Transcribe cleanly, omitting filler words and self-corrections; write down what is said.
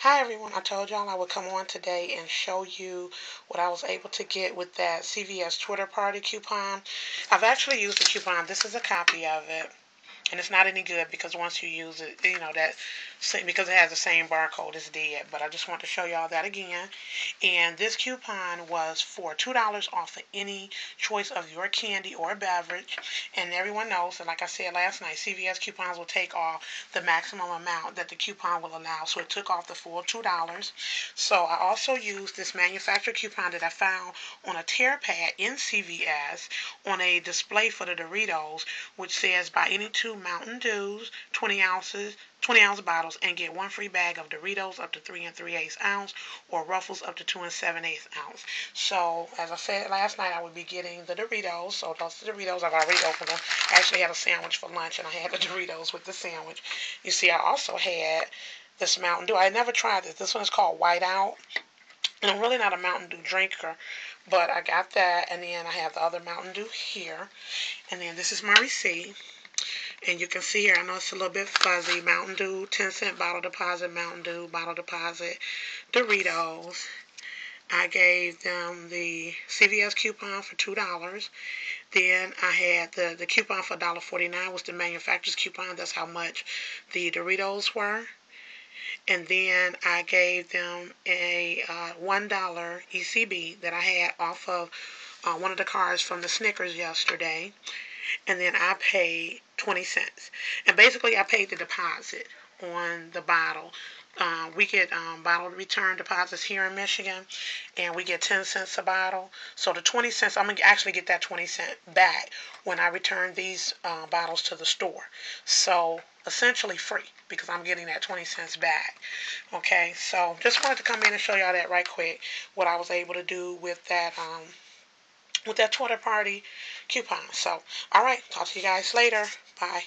Hi everyone, I told y'all I would come on today and show you what I was able to get with that CVS Twitter Party coupon. I've actually used the coupon. This is a copy of it. And it's not any good because once you use it, because it has the same barcode, it's dead. But I just want to show y'all that again. And this coupon was for $2 off of any choice of your candy or beverage. And everyone knows, and like I said last night, CVS coupons will take off the maximum amount that the coupon will allow. So it took off the full $2. So I also used this manufacturer coupon that I found on a tear pad in CVS on a display for the Doritos, which says buy any two Mountain Dews, 20 ounce bottles, and get one free bag of Doritos up to 3 3/8 ounce, or Ruffles up to 2 7/8 ounce. So, as I said last night, I would be getting the Doritos. So, those Doritos, I've already opened them. I actually had a sandwich for lunch, and I had the Doritos with the sandwich. You see, I also had this Mountain Dew. I had never tried this. This one is called White Out. And I'm really not a Mountain Dew drinker, but I got that, and then I have the other Mountain Dew here. And then this is my receipt. And you can see here, I know it's a little bit fuzzy. Mountain Dew, 10-cent bottle deposit, Mountain Dew, bottle deposit, Doritos. I gave them the CVS coupon for $2. Then I had the coupon for $1.49 was the manufacturer's coupon. That's how much the Doritos were. And then I gave them a $1 ECB that I had off of one of the cards from the Snickers yesterday. And then I paid 20 cents. And basically, I paid the deposit on the bottle. We get bottle return deposits here in Michigan, and we get 10 cents a bottle. So the 20 cents, I'm going to actually get that 20 cent back when I return these bottles to the store. So essentially free because I'm getting that 20 cents back. Okay, so just wanted to come in and show y'all that right quick, what I was able to do with that Twitter Party coupon. So, all right, talk to you guys later. Bye.